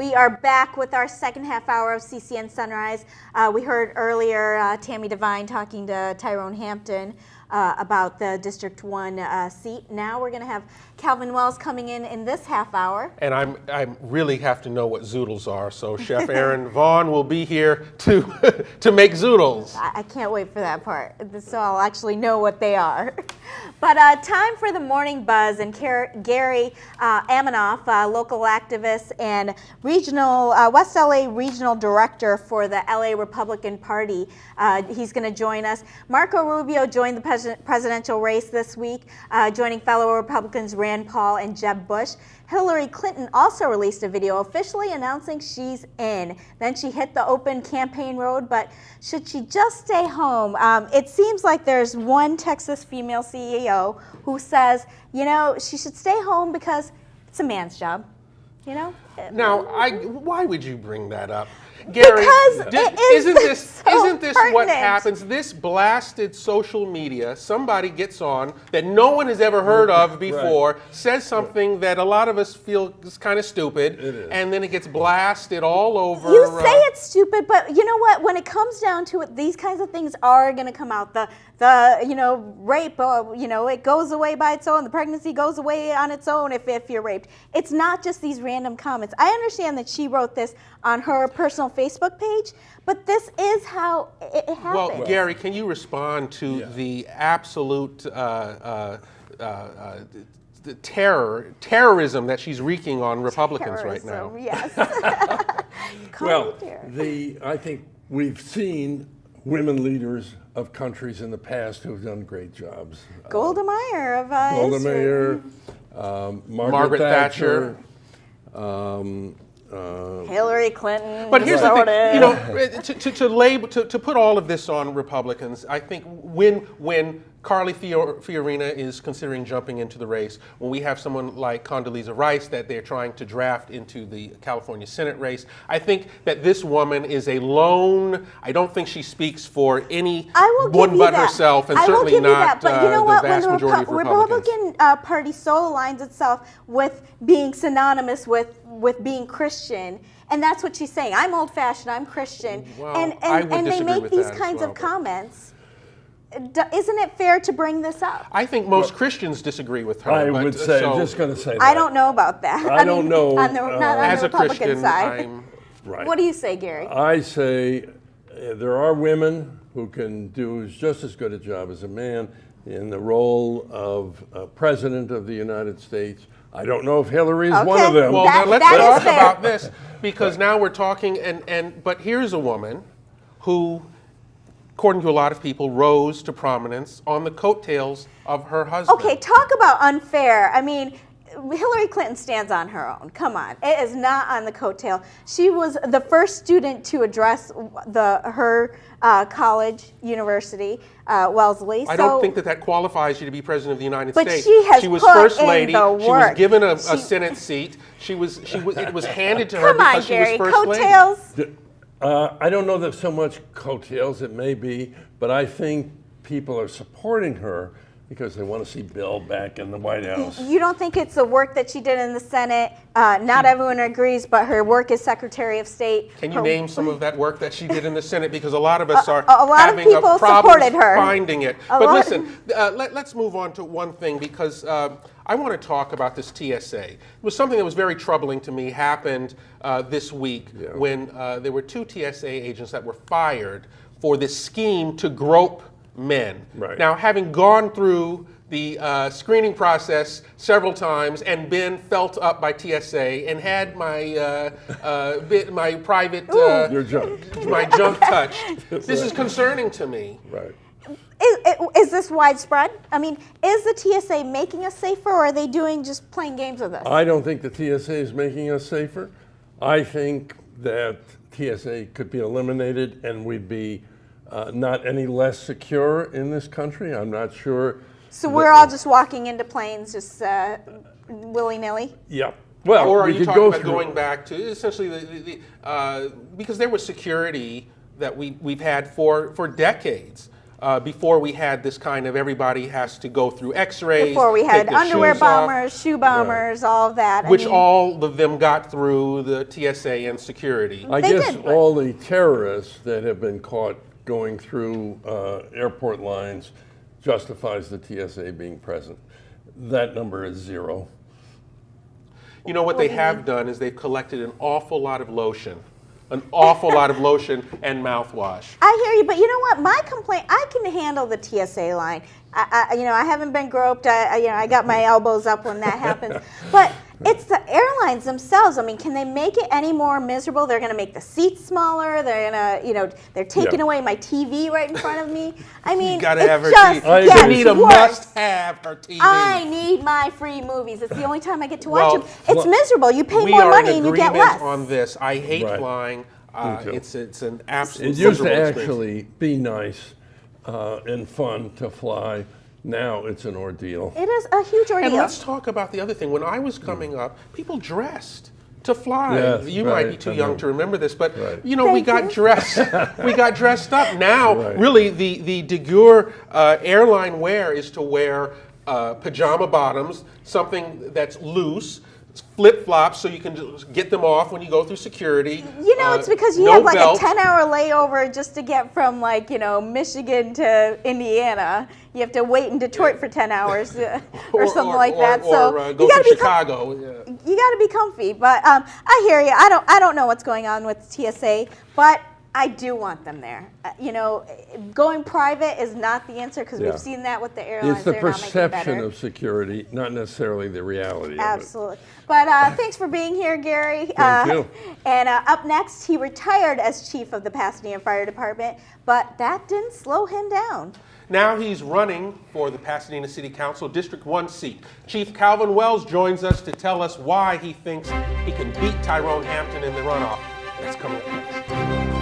We are back with our second half hour of CCN Sunrise. We heard earlier Tammy Devine talking to Tyrone Hampton about the District 1 seat. Now we're going to have Calvin Wells coming in this half hour. And I really have to know what zoodles are, so Chef Aaron Vaughn will be here to make zoodles. I can't wait for that part, so I'll actually know what they are. But time for the Morning Buzz, and Gary Aminoff, local activist and regional West LA regional director for the LA Republican Party. He's going to join us. Marco Rubio joined the presidential race this week, joining fellow Republicans Rand Paul and Jeb Bush. Hillary Clinton also released a video officially announcing she's in. Then she hit the open campaign road, but should she just stay home? It seems like there's one Texas female CEO who says, you know, she should stay home because it's a man's job, you know? Now, why would you bring that up? Gary, because isn't this pertinent. What happens? This blasted social media, somebody gets on that no one has ever heard of before, says something that a lot of us feel is kind of stupid, and then it gets blasted all over. You say it's stupid, but you know what? When it comes down to it, these kinds of things are going to come out. The rape, it goes away by its own. The pregnancy goes away on its own if you're raped. It's not just these random comments. I understand that she wrote this on her personal Facebook page, but this is how it happened. Well, Gary, can you respond to the absolute terrorism that she's wreaking on Republicans right now? Yes. Well, I think we've seen women leaders of countries in the past who have done great jobs. Golda Meir of Golda Meir, Margaret Thatcher. Hillary Clinton. But here's the thing, to put all of this on Republicans, I think when Carly Fiorina is considering jumping into the race, when we have someone like Condoleezza Rice that they're trying to draft into the California Senate race, I think that this woman is a lone. I don't think she speaks for anyone but herself, and certainly not the vast majority of Republicans. Republican Party so aligns itself with being synonymous with being Christian. And that's what she's saying. I'm old-fashioned, I'm Christian. Well, and they make these kinds of comments. Isn't it fair to bring this up? I think most Christians disagree with her. I would say, just going to say that. I don't know about that. I don't know. Not on the Republican Christian, side. Right. What do you say, Gary? I say there are women who can do just as good a job as a man in the role of President of the United States. I don't know if Hillary is one of them. Well, now let's talk about this, because now we're talking, but here's a woman who, according to a lot of people, rose to prominence on the coattails of her husband. Okay, talk about unfair. I mean, Hillary Clinton stands on her own. Come on, it is not on the coattail. She was the first student to address her college, university, Wellesley. I don't think that qualifies you to be president of the United States. She was put first in lady. the work. She was given a Senate seat. It was handed to her because she was first coattails. lady. I don't know that so much coattails, it may be, but I think people are supporting her because they want to see Bill back in the White House. You don't think it's the work that she did in the Senate? Not everyone agrees, but her work as Secretary of State. Can you name some of that work that she did in the Senate? Because a lot of us are having a problem finding it. But listen, let's move on to one thing, because I want to talk about this TSA. It was something that was very troubling to me, happened this week when there were 2 TSA agents that were fired for this scheme to grope men. Right. Now, having gone through the screening process several times and been felt up by TSA and had my my private your junk. my junk touched, this is concerning to me. Right. Is this widespread? I mean, is the TSA making us safer, or are they just playing games with us? I don't think the TSA is making us safer. I think that TSA could be eliminated and we'd be not any less secure in this country. I'm not sure. So we're all just walking into planes just willy-nilly? Yeah. Well, or are you talking about going back to essentially because there was security that we've had for decades. before we had this kind of everybody has to go through x-rays. Before we had take their underwear shoes off, bombers, shoe bombers, all of that. which all of them got through the TSA and security. I They guess did, but- all the terrorists that have been caught going through airport lines justifies the TSA being present. That number is 0. You know what they have done is they've collected an awful lot of lotion. An awful lot of lotion and mouthwash. I hear you, but you know what? My complaint, I can handle the TSA line. I haven't been groped. I got my elbows up when that happens. But it's the airlines themselves. I mean, can they make it any more miserable? They're going to make the seats smaller. They're going to, they're taking away my TV right in front of me. I mean, You gotta it's have her just TV. gets Sehnita worse. must have her TV. I need my free movies. It's the only time I get to watch Well, them. It's miserable. You pay we more are money in and you get agreement less. on this. I hate Right. flying. Me too. It's an absolute It used to miserable experience. actually be nice and fun to fly. Now it's an ordeal. It is a huge ordeal. And let's talk about the other thing. When I was coming up, people dressed to fly. Yes, You might be right, too I young know. to remember this, but Right. you know, we Thank got you. dressed. We got dressed up. Now, Right. really, the de jour airline wear is to wear pajama bottoms, something that's loose. Flip-flops so you can just get them off when you go through security. You know, it's because you no have like belt. a 10-hour layover just to get from Michigan to Indiana. You have to wait in Detroit for 10 hours or something like that. So Or you go gotta to be Chicago. Yeah. you got to be comfy. But I hear you. I don't know what's going on with TSA, but I do want them there. Going private is not the answer because Yeah. we've seen that with the airlines. It's the They're not making perception better. of security, not necessarily the reality Absolutely. But thanks for being here, Gary. Thank you. And up next, he retired as chief of the Pasadena Fire Department, but that didn't slow him down. Now he's running for the Pasadena City Council District 1 seat. Chief Calvin Wells joins us to tell us why he thinks he can beat Tyrone Hampton in the runoff. That's coming up next.